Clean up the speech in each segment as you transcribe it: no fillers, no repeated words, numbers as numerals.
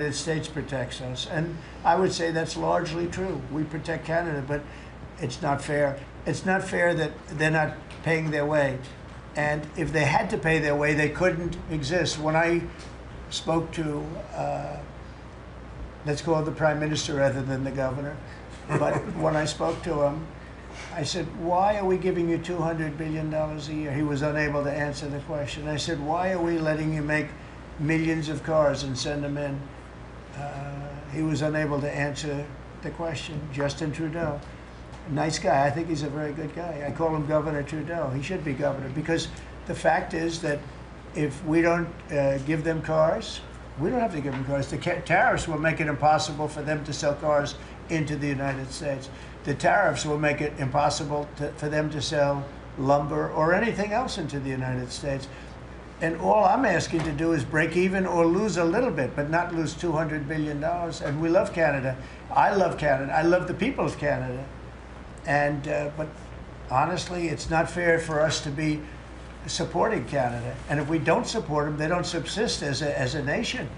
United States protects us, and I would say that's largely true. We protect Canada, but it's not fair. It's not fair that they're not paying their way. And if they had to pay their way, they couldn't exist. When I spoke to, let's call it the Prime Minister rather than the governor, but when I spoke to him, I said, why are we giving you $200 billion a year? He was unable to answer the question. I said, why are we letting you make millions of cars and send them in? He was unable to answer the question. Justin Trudeau, nice guy. I think he's a very good guy. I call him Governor Trudeau. He should be governor, because the fact is that if we don't give them cars, we don't have to give them cars. The tariffs will make it impossible for them to sell cars into the United States. The tariffs will make it impossible for them to sell lumber or anything else into the United States. And all I'm asking to do is break even or lose a little bit, but not lose $200 billion. And we love Canada. I love Canada. I love the people of Canada. And but honestly, it's not fair for us to be supporting Canada. And if we don't support them, they don't subsist as a nation.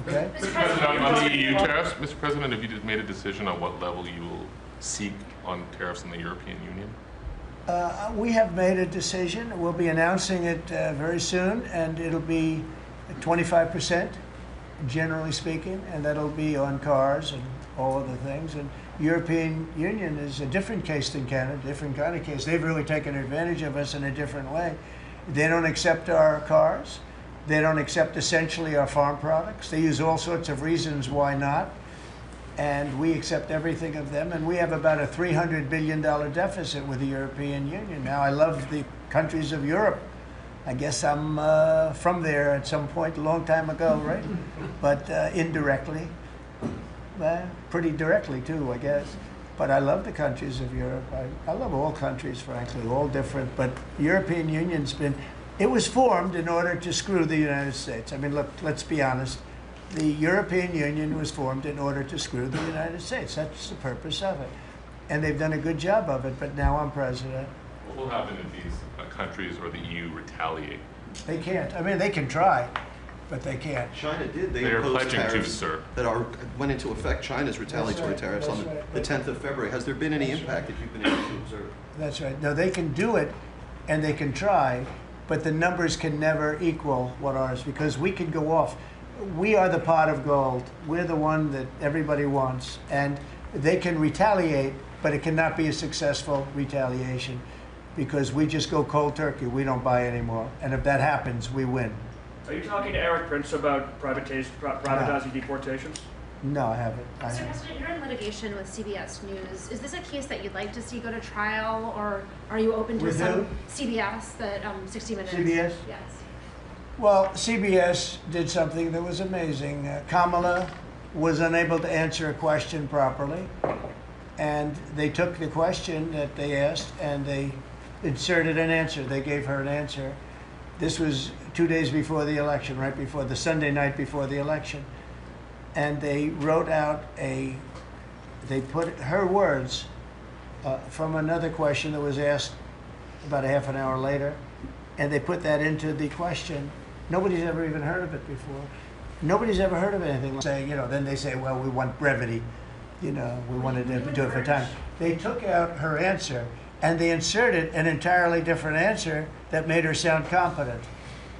Okay? Mr. President, on the EU tariffs, Mr. President, have you just made a decision on what level you will seek on tariffs in the European Union? We have made a decision. We'll be announcing it very soon, and it'll be 25%, generally speaking, and that'll be on cars and all of the things. And European Union is a different case than Canada, different kind of case. They've really taken advantage of us in a different way. They don't accept our cars. They don't accept essentially our farm products. They use all sorts of reasons why not. And we accept everything of them, and we have about a $300 billion deficit with the European Union. Now, I love the countries of Europe. I guess I'm from there at some point a long time ago, right? But indirectly, pretty directly too, I guess. But I love the countries of Europe. I love all countries, frankly, all different. But the European Union's been, it was formed in order to screw the United States. I mean, look, let's be honest. The European Union was formed in order to screw the United States. That's the purpose of it. And they've done a good job of it, but now I'm president. What will happen if these countries or the EU retaliate? They can't. I mean, they can try, but they can't. China did. They are imposed pledging to, tariffs sir. that went into effect. China's retaliatory right, tariffs on right. the 10th of February. Has there been any impact that you've been able to observe? That's right. No, they can do it, and they can try, but the numbers can never equal what ours, because we can go off. We are the pot of gold. We're the one that everybody wants, and they can retaliate, but it cannot be a successful retaliation, because we just go cold turkey. We don't buy anymore, and if that happens, we win. Are you talking to Eric Prince about privatizing deportations? No, I haven't. Mr. President, you're in litigation with CBS News. Is this a case that you'd like to see go to trial, or are you open to With some who? CBS, that 60 Minutes? CBS? Yes. Well, CBS did something that was amazing. Kamala was unable to answer a question properly, and they took the question that they asked and they inserted an answer. They gave her an answer. This was 2 days before the election, right before the Sunday night before the election. And they wrote out they put her words from another question that was asked about a half an hour later, and they put that into the question. Nobody's ever even heard of it before. Nobody's ever heard of anything like saying, then they say, well, we want brevity. We wanted to do it for time. They took out her answer and they inserted an entirely different answer that made her sound competent.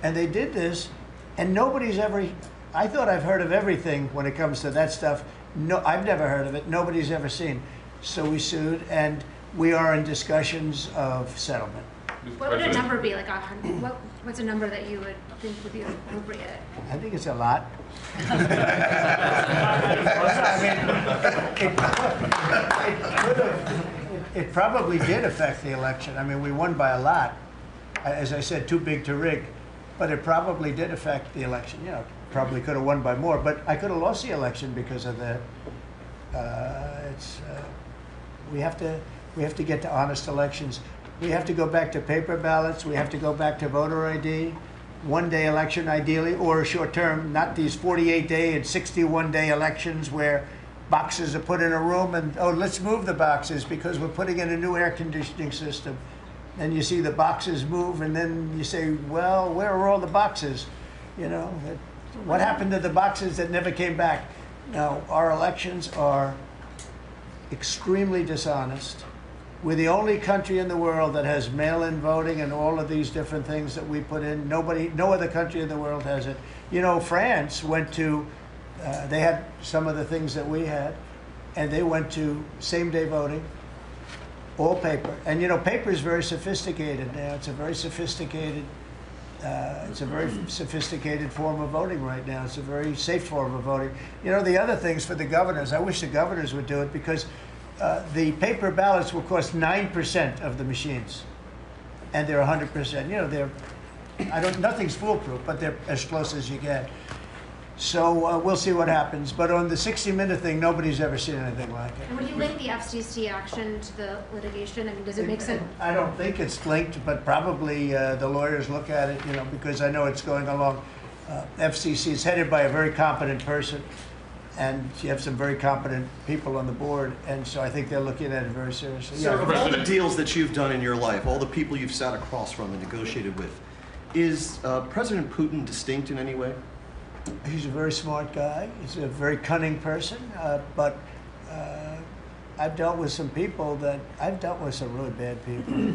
And they did this, and nobody's ever, I thought I've heard of everything when it comes to that stuff. No, I've never heard of it. Nobody's ever seen. So we sued, and we are in discussions of settlement. What would a number be? Like 100? What's a number that you would think would be appropriate? I think it's a lot. It probably did affect the election. I mean, we won by a lot. As I said, too big to rig. But it probably did affect the election. Probably could have won by more, but I could have lost the election because of that. We have to get to honest elections. We have to go back to paper ballots. We have to go back to voter ID. One-day election, ideally, or a short term, not these 48-day and 61-day elections where boxes are put in a room and, let's move the boxes because we're putting in a new air conditioning system. And you see the boxes move, and then you say, well, where are all the boxes? What happened to the boxes that never came back? Now, our elections are extremely dishonest. We're the only country in the world that has mail-in voting and all of these different things that we put in. No other country in the world has it. You know, France went to, they had some of the things that we had, and they went to same-day voting, all paper. And you know, paper is very sophisticated now. It's a very sophisticated form of voting right now. It's a very safe form of voting. You know, the other things for the governors, I wish the governors would do it, because the paper ballots will cost 9% of the machines, and they're 100%. You know, nothing's foolproof, but they're as close as you get. So we'll see what happens. But on the 60-minute thing, nobody's ever seen anything like it. And would you link the FCC action to the litigation? I mean, does it make sense? I don't think it's linked, but probably the lawyers look at it, you know, because I know it's going along. FCC is headed by a very competent person, and you have some very competent people on the board, and so I think they're looking at it very seriously. Sir, Yeah. of all the deals that you've done in your life, all the people you've sat across from and negotiated with, is President Putin distinct in any way? He's a very smart guy. He's a very cunning person, but I've dealt with some people I've dealt with some really bad people.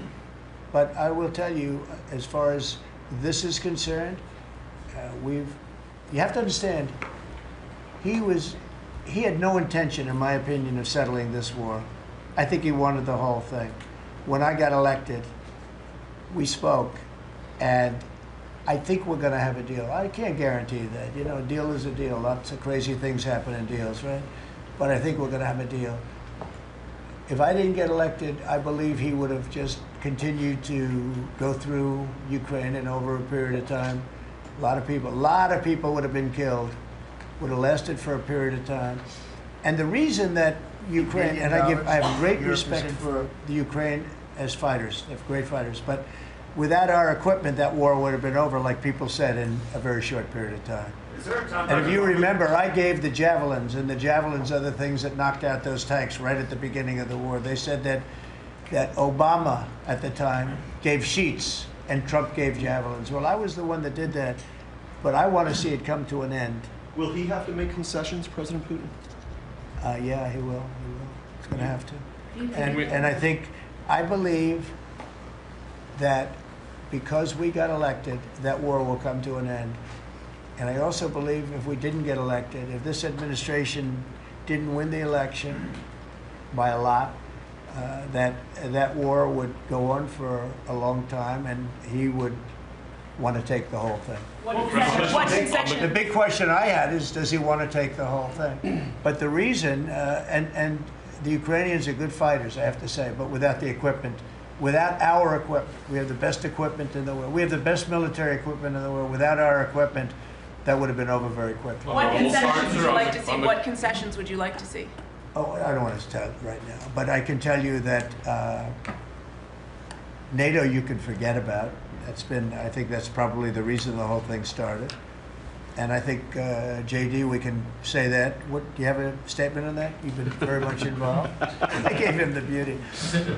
But I will tell you, as far as this is concerned, you have to understand, he had no intention, in my opinion, of settling this war. I think he wanted the whole thing. When I got elected, we spoke, and I think we're going to have a deal. I can't guarantee that. You know, a deal is a deal. Lots of crazy things happen in deals, right? But I think we're going to have a deal. If I didn't get elected, I believe he would have just continued to go through Ukraine, and over a period of time, a lot of people would have been killed, would have lasted for a period of time. And the reason that Ukraine, and I have great respect for the Ukraine as fighters, they're great fighters, but without our equipment, that war would have been over, like people said, in a very short period of time. Is there a time? And if you remember, I gave the javelins, and the javelins are the things that knocked out those tanks right at the beginning of the war. They said that Obama at the time gave sheets and Trump gave javelins. Well, I was the one that did that, but I want to see it come to an end. Will he have to make concessions, President Putin? Yeah, he will. He's going to have to. And I believe that because we got elected, that war will come to an end. And I also believe if we didn't get elected, if this administration didn't win the election by a lot, that war would go on for a long time, and he would want to take the whole thing. The big question I had is, does he want to take the whole thing? But the reason, and the Ukrainians are good fighters, I have to say, but without the equipment, without our equipment, we have the best equipment in the world. We have the best military equipment in the world. Without our equipment, that would have been over very quickly. What concessions would you like to see? What concessions would you like to see? Oh, I don't want to tell right now, but I can tell you that NATO you can forget about. I think that's probably the reason the whole thing started. And I think, JD, we can say that. Do you have a statement on that? You've been very much involved. I gave him the beauty.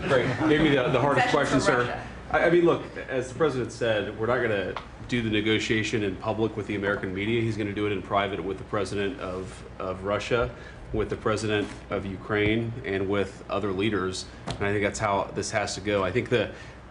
Great. Maybe the hardest question, Concessions from sir. Russia. I mean, look, as the president said, we're not going to do the negotiation in public with the American media. He's going to do it in private with the president of Russia, with the president of Ukraine, and with other leaders. And I think that's how this has to go. I think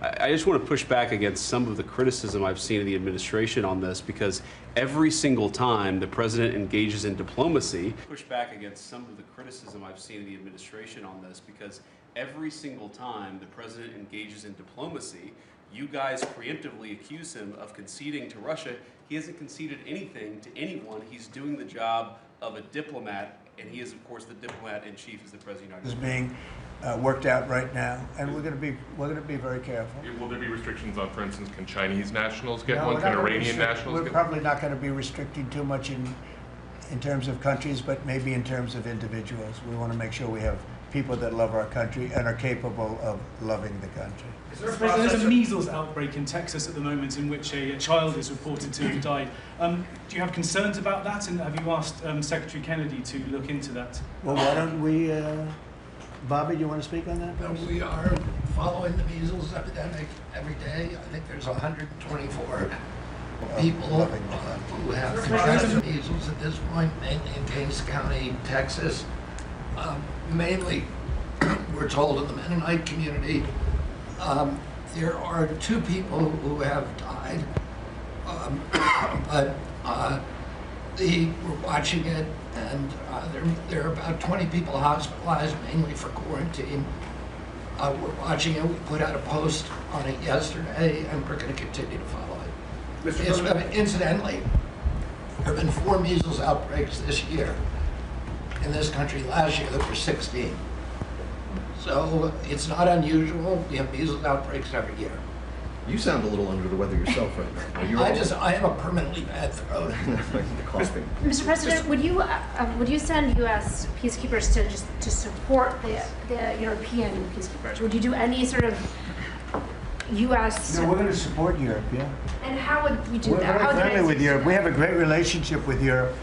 I just want to push back against some of the criticism I've seen of the administration on this, because every single time the president engages in diplomacy, push back against some of the criticism I've seen of the administration on this, because every single time the president engages in diplomacy, you guys preemptively accuse him of conceding to Russia. He hasn't conceded anything to anyone. He's doing the job of a diplomat, and he is, of course, the diplomat in chief as the president of the United States. Is being worked out right now, and we're going to be very careful. Will there be restrictions on, for instance, can Chinese nationals get No, one? we're Can not gonna Iranian restrict- nationals We're get one? probably not going to be restricting too much in terms of countries, but maybe in terms of individuals. We want to make sure we have people that love our country and are capable of loving the country. Is there a There's process a measles outbreak in Texas at the moment in which a child is reported to have died. Do you have concerns about that, and have you asked Secretary Kennedy to look into that? Well, why don't we, Bobby, do you want to speak on that? please? We are following the measles epidemic every day. I think there's 124 People who have contracted measles at this point, mainly in Kings County, Texas. Mainly, we're told in the Mennonite community, there are 2 people who have died, but we're watching it, and there are about 20 people hospitalized, mainly for quarantine. We're watching it. We put out a post on it yesterday, and we're going to continue to follow it. Mr. President, Incidentally, there have been 4 measles outbreaks this year. In this country last year, there were 16. So it's not unusual. We have measles outbreaks every year. You sound a little under the weather yourself right now. Are you all right? I have a permanently bad throat. The coughing. Mr. President, would you send U.S. peacekeepers to support the European peacekeepers? Would you do any sort of U.S. No, we're going to support Europe, yeah. And how would we do We're that? very How would the friendly United with States Europe. do We that? have a great relationship with Europe.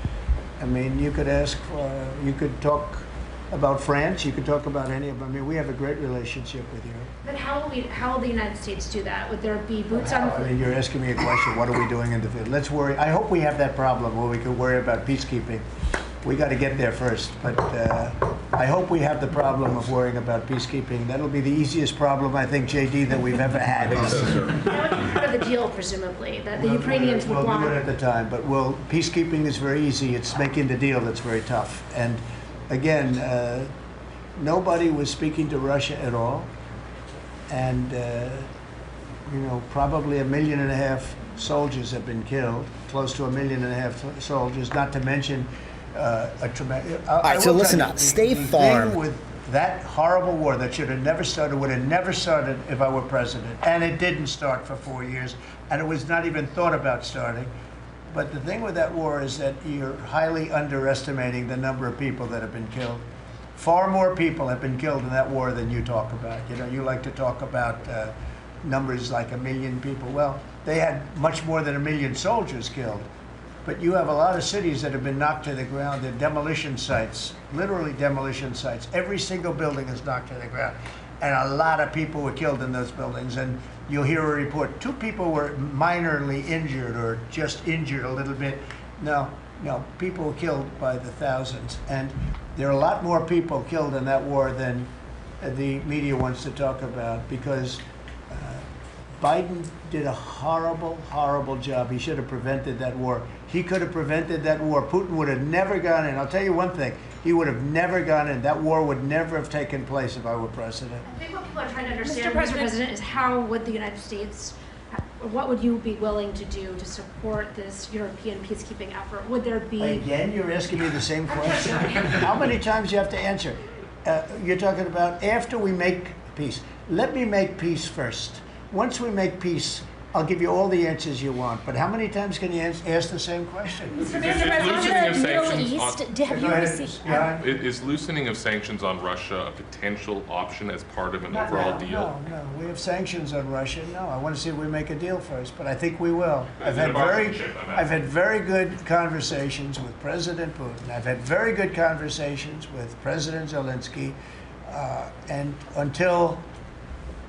I mean, you could ask, you could talk about France, you could talk about any of them. I mean, we have a great relationship with Europe. But how will the United States do that? Would there be boots on? I mean, you're asking me a question, what are we doing in the field? Let's worry, I hope we have that problem where we can worry about peacekeeping. We got to get there first, but I hope we have the problem of worrying about peacekeeping. That'll be the easiest problem, I think, JD, that we've ever had. That would be part of the deal, presumably, that the Ukrainians would We'll want. do it at the time, but peacekeeping is very easy. It's making the deal that's very tough. And again, nobody was speaking to Russia at all. And, probably 1.5 million soldiers have been killed, close to 1.5 million soldiers, not to mention a tremendous... All right, so listen up. State Farm. With that horrible war that should have never started, would have never started if I were president. And it didn't start for 4 years, and it was not even thought about starting. But the thing with that war is that you're highly underestimating the number of people that have been killed. Far more people have been killed in that war than you talk about. You like to talk about numbers like 1 million people. Well, they had much more than 1 million soldiers killed. But you have a lot of cities that have been knocked to the ground. They're demolition sites, literally demolition sites. Every single building is knocked to the ground. And a lot of people were killed in those buildings. And you'll hear a report, 2 people were minorly injured or just injured a little bit. No, people were killed by the thousands. And there are a lot more people killed in that war than the media wants to talk about, because Biden did a horrible, horrible job. He should have prevented that war. He could have prevented that war. Putin would have never gone in. I'll tell you one thing. He would have never gone in. That war would never have taken place if I were president. I think what people are trying to understand, Mr. President, is how would the United States, what would you be willing to do to support this European peacekeeping effort? Would there be... Again, you're asking me the same question. How many times do you have to answer? You're talking about after we make peace. Let me make peace first. Once we make peace, I'll give you all the answers you want. But how many times can you ask the same question? Mr. President, Is loosening of sanctions on Russia a potential option as part of an Not overall now, deal? No. We have sanctions on Russia. No, I want to see if we make a deal first, but I think we will. I've had very good conversations with President Putin. I've had very good conversations with President Zelensky, and until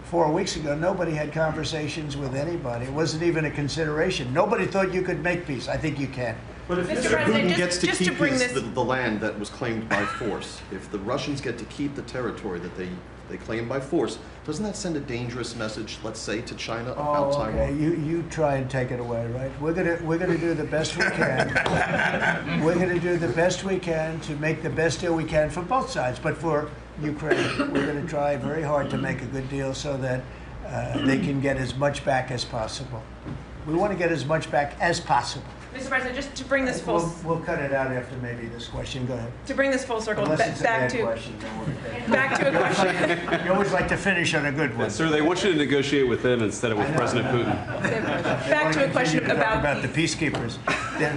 4 weeks ago, nobody had conversations with anybody. It wasn't even a consideration. Nobody thought you could make peace. I think you can. but if Mr. If President, Putin gets to just to keep bring this- the land that was claimed by force, if the Russians get to keep the territory that they claim by force, doesn't that send a dangerous message, let's say, to China about Oh, okay. Taiwan? You try and take it away, right? We're gonna do the best we can. We're gonna do the best we can to make the best deal we can for both sides. But for Ukraine, we're gonna try very hard to make a good deal so that they can get as much back as possible. We want to get as much back as possible. Mr. President, just to bring this We'll cut it out after maybe this question. Go ahead. full circle, Unless it's a back bad to question. Don't worry. back to a question. You always like to finish on a good one. Sir, they want you to negotiate with them instead of with President Putin. Back to a question about the peacekeepers. Then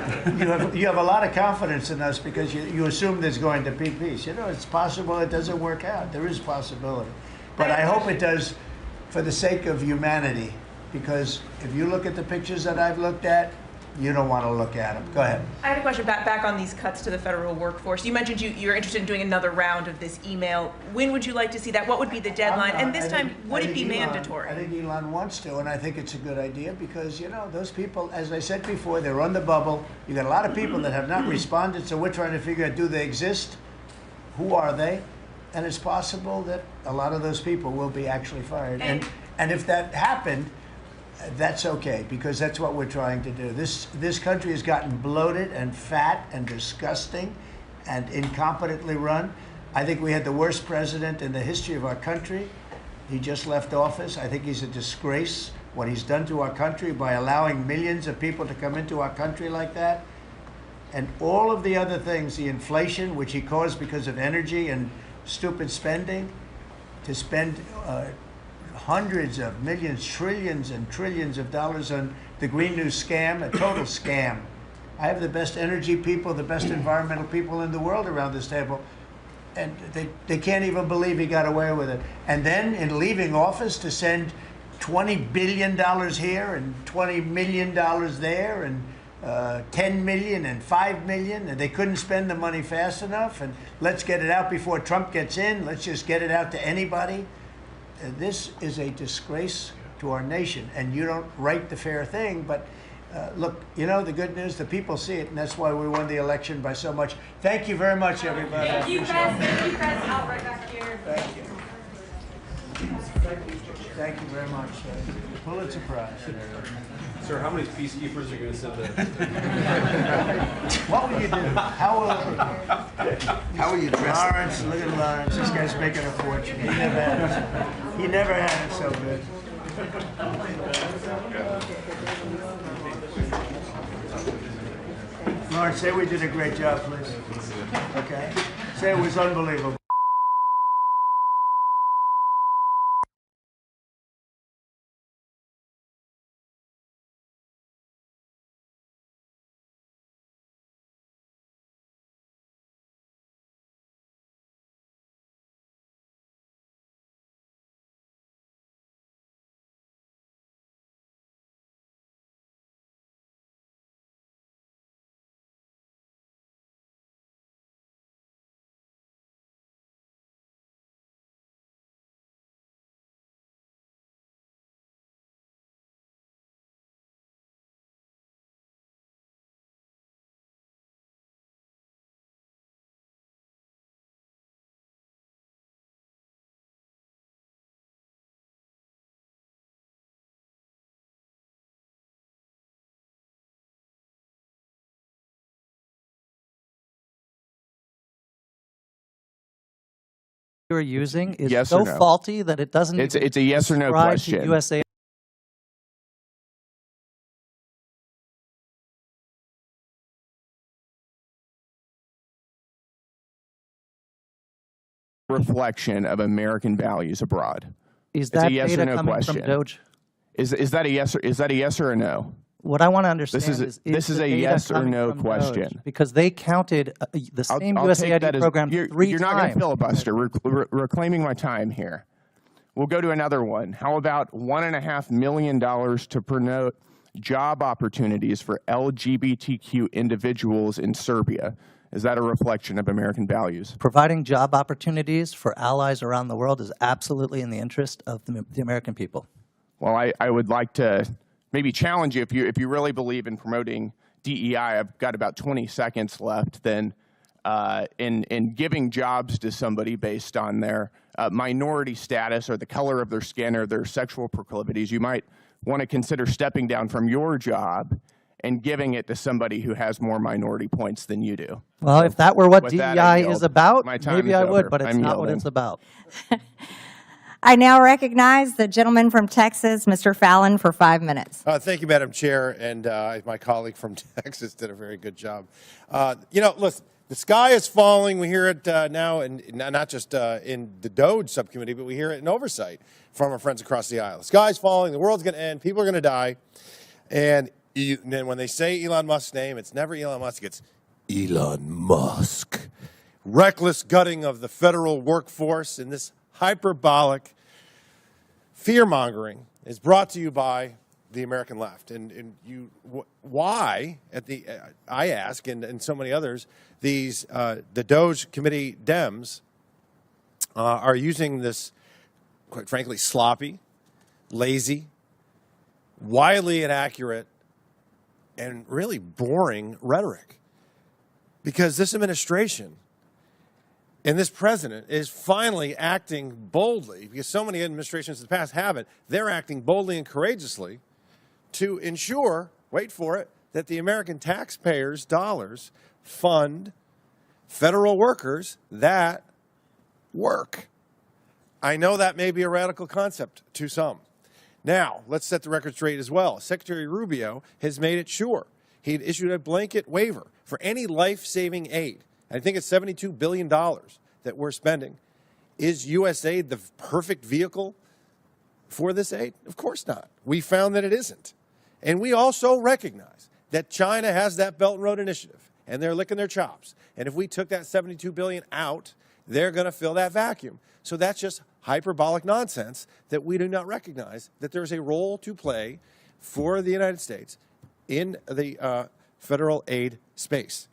you have a lot of confidence in us because you assume there's going to be peace. It's possible it doesn't work out. There is possibility, but I hope it does for the sake of humanity. Because if you look at the pictures that I've looked at, you don't want to look at them. Go ahead. I had a question back on these cuts to the federal workforce. You mentioned you're interested in doing another round of this email. When would you like to see that? What would be the deadline? And this time, would it be mandatory? I think Elon wants to, and I think it's a good idea because, you know, those people, as I said before, they're on the bubble. You got a lot of people that have not responded, so we're trying to figure out, do they exist? Who are they? And it's possible that a lot of those people will be actually fired. And if that happened, that's okay, because that's what we're trying to do. This country has gotten bloated and fat and disgusting and incompetently run. I think we had the worst president in the history of our country. He just left office. I think he's a disgrace, what he's done to our country by allowing millions of people to come into our country like that. And all of the other things, the inflation, which he caused because of energy and stupid spending, to spend hundreds of millions, trillions and trillions of dollars on the Green New scam, a total scam. I have the best energy people, the best environmental people in the world around this table, and they can't even believe he got away with it. And then in leaving office to send $20 billion here and $20 million there and 10 million and 5 million, and they couldn't spend the money fast enough, and let's get it out before Trump gets in, let's just get it out to anybody. This is a disgrace to our nation, and you don't write the fair thing, but look, you know, the good news, the people see it, and that's why we won the election by so much. Thank you very much, everybody. Thank you, Chris. Thank you, Chris. Out right back here. Thank you. Thank you very much. Pulitzer Prize. Sir, how many peacekeepers are you going to send there? What will you do? How will you dress? Lawrence, look at Lawrence. This guy's making a fortune. He never had it so good. Lawrence, say we did a great job, please. Okay? Say it was unbelievable. You're using is Yes so or no? faulty that it doesn't. It's even a yes or no describe to question. USA reflection of American values abroad. Is It's that a yes or data no coming question. from Doge? Is that a yes or a no? What I want to understand This is the a data yes or coming no from question. Doge? Because they counted the same I'll take that USAID as- program you're, 3 You're not going to times. filibuster. We're reclaiming my time here. We'll go to another one. How about $1.5 million to promote job opportunities for LGBTQ individuals in Serbia? Is that a reflection of American values? Providing job opportunities for allies around the world is absolutely in the interest of the American people. Well, I would like to maybe challenge you if you really believe in promoting DEI. I've got about 20 seconds left. Then in giving jobs to somebody based on their minority status or the color of their skin or their sexual proclivities, you might want to consider stepping down from your job and giving it to somebody who has more minority points than you do. Well, if that were what With that, I DEI yield. is about, My time maybe is I would, over. but it's I'm not what yielding. it's about. I now recognize the gentleman from Texas, Mr. Fallon, for 5 minutes. Thank you, Madam Chair, and my colleague from Texas did a very good job. You know, listen, the sky is falling. We hear it now, and not just in the DOGE subcommittee, but we hear it in oversight from our friends across the aisle. The sky's falling. The world's going to end. People are going to die. And then when they say Elon Musk's name, it's never Elon Musk. It's Elon Musk. Reckless gutting of the federal workforce and this hyperbolic fear-mongering is brought to you by the American left. And why, I ask, and so many others, the DOJ committee Dems are using this, quite frankly, sloppy, lazy, wildly inaccurate, and really boring rhetoric. Because this administration and this president is finally acting boldly, because so many administrations in the past haven't. They're acting boldly and courageously to ensure, wait for it, that the American taxpayers' dollars fund federal workers that work. I know that may be a radical concept to some. Now, let's set the record straight as well. Secretary Rubio has made it sure. He had issued a blanket waiver for any life-saving aid. I think it's $72 billion that we're spending. Is USAID the perfect vehicle for this aid? Of course not. We found that it isn't. And we also recognize that China has that Belt and Road Initiative, and they're licking their chops. And if we took that $72 billion out, they're going to fill that vacuum. So that's just hyperbolic nonsense that we do not recognize that there's a role to play for the United States in the federal aid space.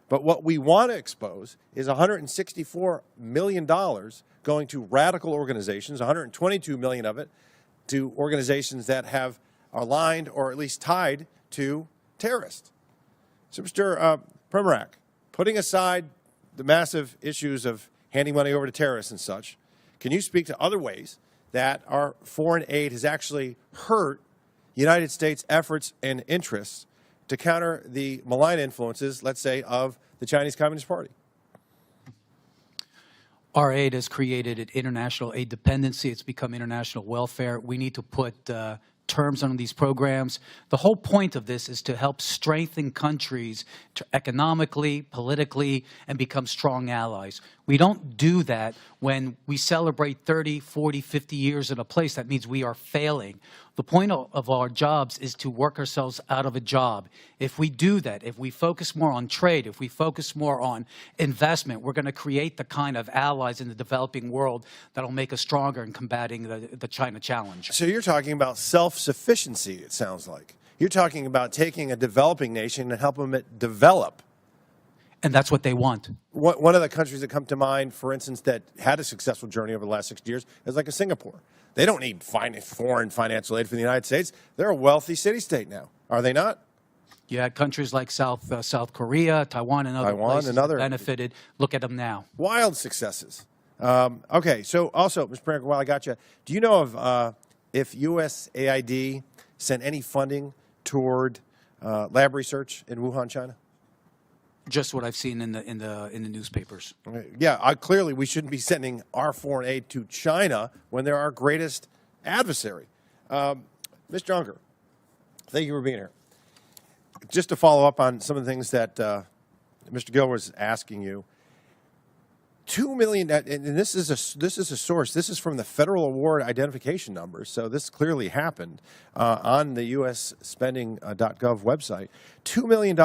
But what we want to expose is $164 million going to radical organizations, $122 million of it to organizations that have aligned or at least tied to terrorists. So, Mr. Primorak, putting aside the massive issues of handing money over to terrorists and such, can you speak to other ways that our foreign aid has actually hurt United States efforts and interests to counter the malign influences, let's say, of the Chinese Communist Party? Our aid has created an international aid dependency. It's become international welfare. We need to put terms on these programs. The whole point of this is to help strengthen countries economically, politically, and become strong allies. We don't do that when we celebrate 30, 40, 50 years in a place. That means we are failing. The point of our jobs is to work ourselves out of a job. If we do that, if we focus more on trade, if we focus more on investment, we're going to create the kind of allies in the developing world that will make us stronger in combating the China challenge. So you're talking about self-sufficiency, it sounds like. You're talking about taking a developing nation and helping it develop. And that's what they want. One of the countries that come to mind, for instance, that had a successful journey over the last 60 years is like a Singapore. They don't need foreign financial aid from the United States. They're a wealthy city-state now, are they not? You had countries like South Korea, Taiwan, and other places that benefited. Look at them now. Wild successes. Okay, so also, Mr. Primorak, while I got you, do you know of if USAID sent any funding toward lab research in Wuhan, China? Just what I've seen in the newspapers. Yeah, clearly we shouldn't be sending our foreign aid to China when they're our greatest adversary. Mr. Ungar, thank you for being here. Just to follow up on some of the things that Mr. Gill was asking you, $2 million, and this is a source. This is from the Federal Award Identification Numbers, so this clearly happened on the USspending.gov website. $2 million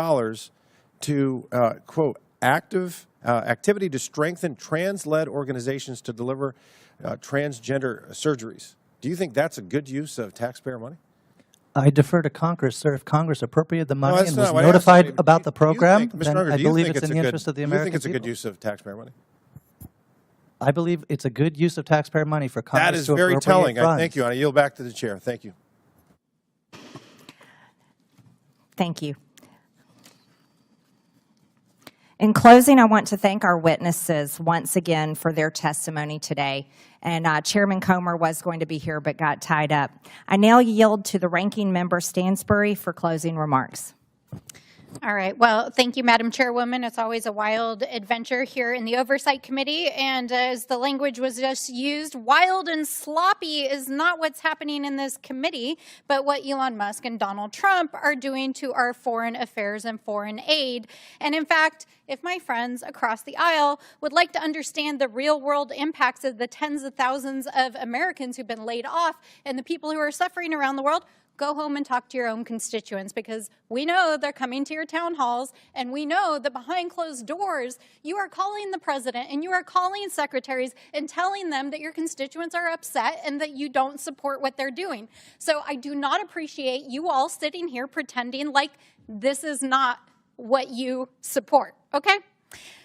to, quote, activity to strengthen trans-led organizations to deliver transgender surgeries. Do you think that's a good use of taxpayer money? I defer to Congress, sir. If Congress appropriated the money and was notified about the program, then I believe it's in the interest of the American people. Do you think it's a good use of taxpayer money? I believe it's a good use of taxpayer money for Congress to appropriate funds. That is very telling. Thank you. I yield back to the chair. Thank you. Thank you. In closing, I want to thank our witnesses once again for their testimony today. And Chairman Comer was going to be here but got tied up. I now yield to the ranking member Stansbury for closing remarks. All right. Well, thank you, Madam Chairwoman. It's always a wild adventure here in the Oversight Committee. And as the language was just used, wild and sloppy is not what's happening in this committee, but what Elon Musk and Donald Trump are doing to our foreign affairs and foreign aid. And in fact, if my friends across the aisle would like to understand the real world impacts of the tens of thousands of Americans who've been laid off and the people who are suffering around the world, go home and talk to your own constituents, because we know they're coming to your town halls, and we know that behind closed doors, you are calling the president and you are calling secretaries and telling them that your constituents are upset and that you don't support what they're doing. So I do not appreciate you all sitting here pretending like this is not what you support, okay?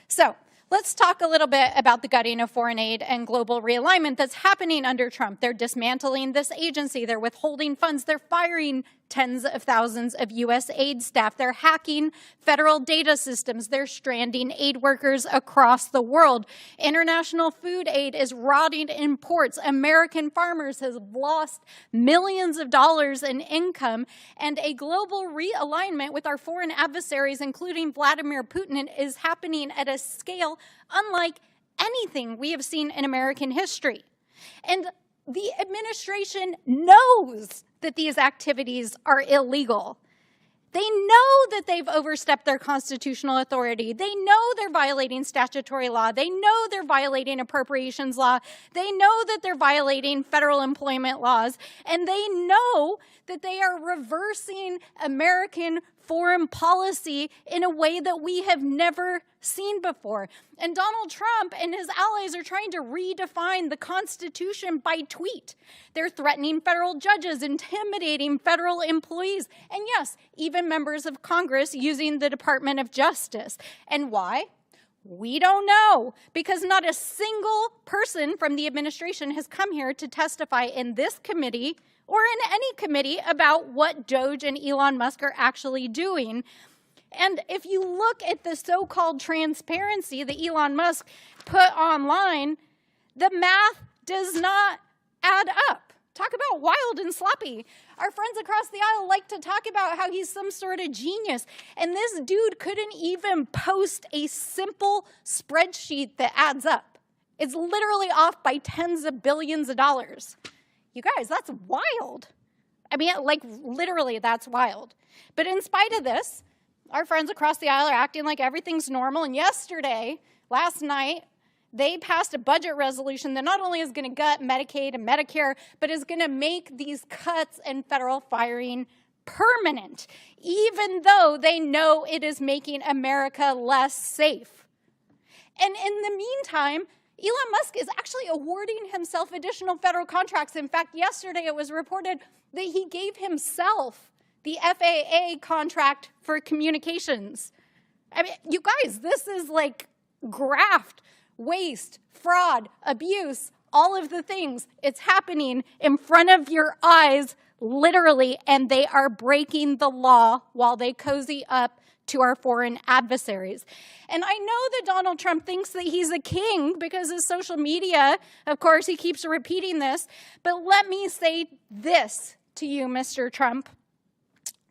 So let's talk a little bit about the gutting of foreign aid and global realignment that's happening under Trump. They're dismantling this agency. They're withholding funds. They're firing tens of thousands of U.S. aid staff. They're hacking federal data systems. They're stranding aid workers across the world. International food aid is rotting in ports. American farmers have lost millions of dollars in income. And a global realignment with our foreign adversaries, including Vladimir Putin, is happening at a scale unlike anything we have seen in American history. And the administration knows that these activities are illegal. They know that they've overstepped their constitutional authority. They know they're violating statutory law. They know they're violating appropriations law. They know that they're violating federal employment laws. And they know that they are reversing American foreign policy in a way that we have never seen before. And Donald Trump and his allies are trying to redefine the Constitution by tweet. They're threatening federal judges, intimidating federal employees, and yes, even members of Congress using the Department of Justice. And why? We don't know, because not a single person from the administration has come here to testify in this committee or in any committee about what Doge and Elon Musk are actually doing. And if you look at the so-called transparency that Elon Musk put online, the math does not add up. Talk about wild and sloppy. Our friends across the aisle like to talk about how he's some sort of genius. And this dude couldn't even post a simple spreadsheet that adds up. It's literally off by tens of billions of dollars. You guys, that's wild. I mean, like, literally, that's wild. But in spite of this, our friends across the aisle are acting like everything's normal. And last night, they passed a budget resolution that not only is going to gut Medicaid and Medicare, but is going to make these cuts in federal firing permanent, even though they know it is making America less safe. And in the meantime, Elon Musk is actually awarding himself additional federal contracts. In fact, yesterday it was reported that he gave himself the FAA contract for communications. I mean, you guys, this is like graft, waste, fraud, abuse, all of the things. It's happening in front of your eyes, literally, and they are breaking the law while they cozy up to our foreign adversaries. And I know that Donald Trump thinks that he's a king because his social media, of course, he keeps repeating this. But let me say this to you, Mr. Trump.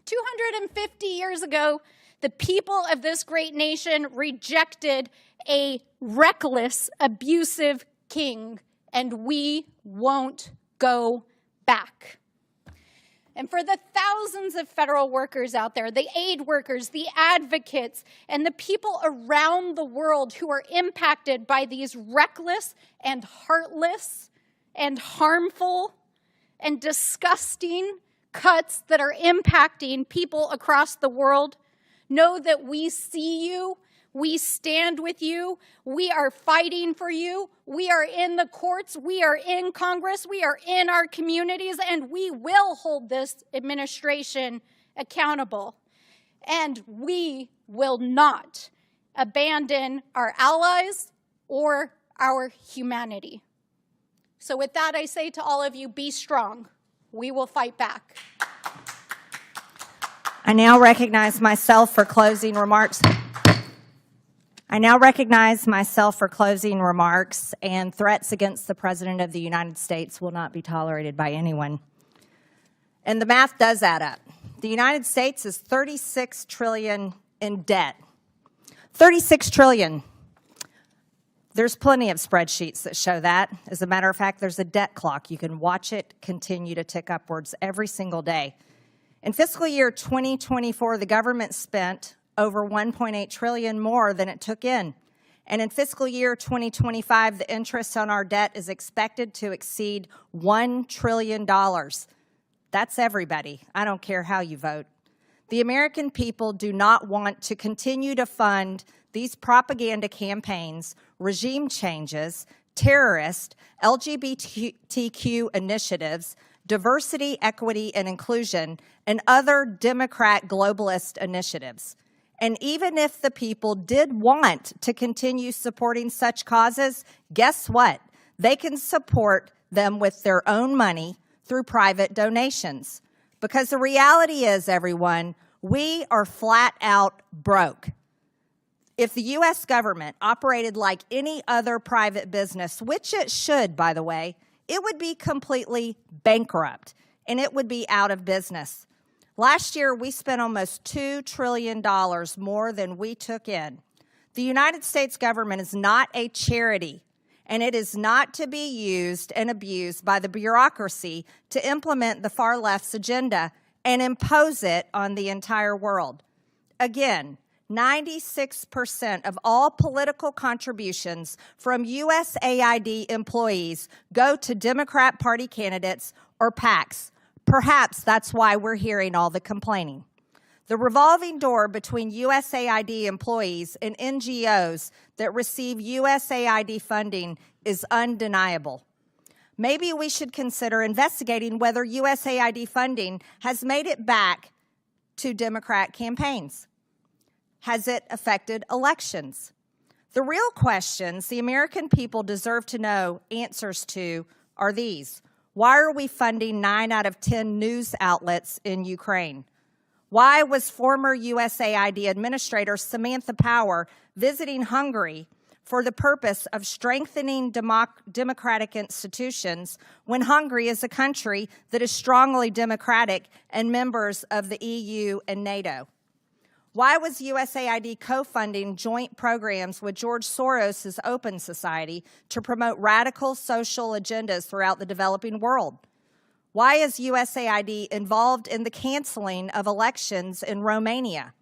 250 years ago, the people of this great nation rejected a reckless, abusive king, and we won't go back. And for the thousands of federal workers out there, the aid workers, the advocates, and the people around the world who are impacted by these reckless and heartless and harmful and disgusting cuts that are impacting people across the world, know that we see you. We stand with you. We are fighting for you. We are in the courts. We are in Congress. We are in our communities, and we will hold this administration accountable. And we will not abandon our allies or our humanity. So with that, I say to all of you, be strong. We will fight back. I now recognize myself for closing remarks. And threats against the President of the United States will not be tolerated by anyone. And the math does add up. The United States is $36 trillion in debt. $36 trillion. There's plenty of spreadsheets that show that. As a matter of fact, there's a debt clock. You can watch it continue to tick upwards every single day. In fiscal year 2024, the government spent over $1.8 trillion more than it took in. And in fiscal year 2025, the interest on our debt is expected to exceed $1 trillion. That's everybody. I don't care how you vote. The American people do not want to continue to fund these propaganda campaigns, regime changes, terrorist, LGBTQ initiatives, diversity, equity, and inclusion, and other Democrat globalist initiatives. And even if the people did want to continue supporting such causes, guess what? They can support them with their own money through private donations. Because the reality is, everyone, we are flat out broke. If the U.S. government operated like any other private business, which it should, by the way, it would be completely bankrupt and it would be out of business. Last year, we spent almost $2 trillion more than we took in. The United States government is not a charity, and it is not to be used and abused by the bureaucracy to implement the far left's agenda and impose it on the entire world. Again, 96% of all political contributions from USAID employees go to Democrat Party candidates or PACs. Perhaps that's why we're hearing all the complaining. The revolving door between USAID employees and NGOs that receive USAID funding is undeniable. Maybe we should consider investigating whether USAID funding has made it back to Democrat campaigns. Has it affected elections? The real questions the American people deserve to know answers to are these. Why are we funding 9 out of 10 news outlets in Ukraine? Why was former USAID Administrator Samantha Power visiting Hungary for the purpose of strengthening democratic institutions when Hungary is a country that is strongly democratic and members of the EU and NATO? Why was USAID co-funding joint programs with George Soros' Open Society to promote radical social agendas throughout the developing world? Why is USAID involved in the canceling of elections in Romania?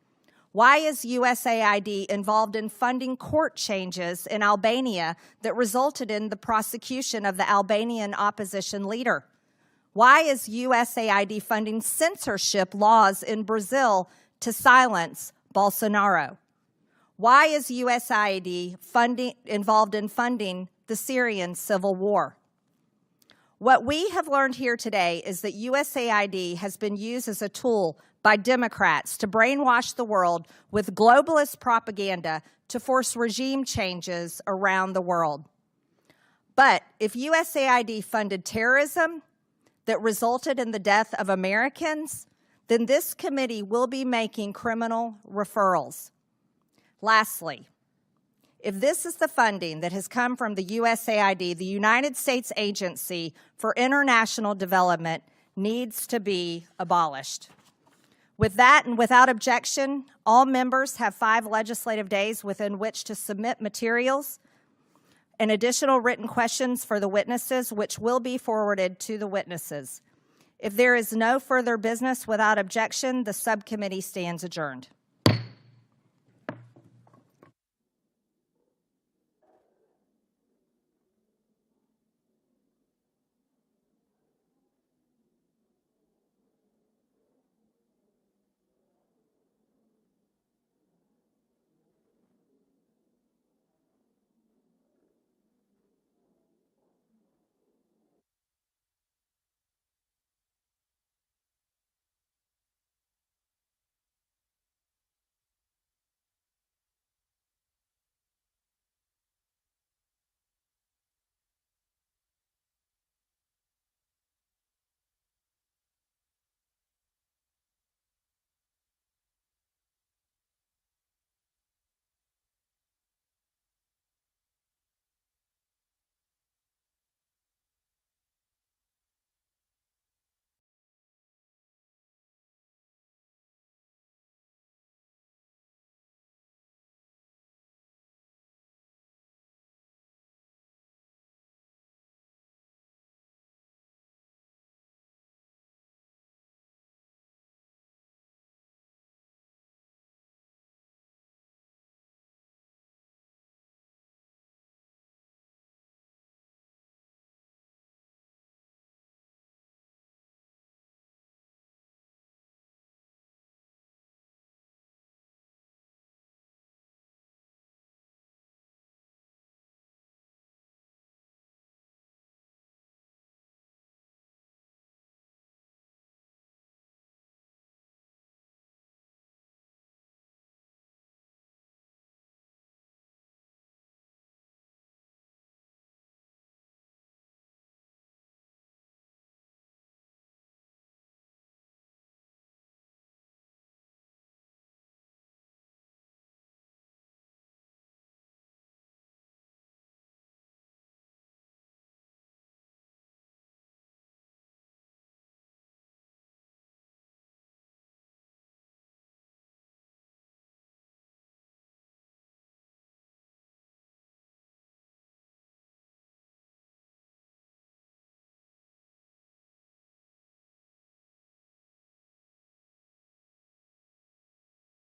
Why is USAID involved in funding court changes in Albania that resulted in the prosecution of the Albanian opposition leader? Why is USAID funding censorship laws in Brazil to silence Bolsonaro? Why is USAID involved in funding the Syrian civil war? What we have learned here today is that USAID has been used as a tool by Democrats to brainwash the world with globalist propaganda to force regime changes around the world. But if USAID funded terrorism that resulted in the death of Americans, then this committee will be making criminal referrals. Lastly, if this is the funding that has come from the USAID, the United States Agency for International Development needs to be abolished. With that and without objection, all members have 5 legislative days within which to submit materials and additional written questions for the witnesses, which will be forwarded to the witnesses. If there is no further business without objection, the subcommittee stands adjourned.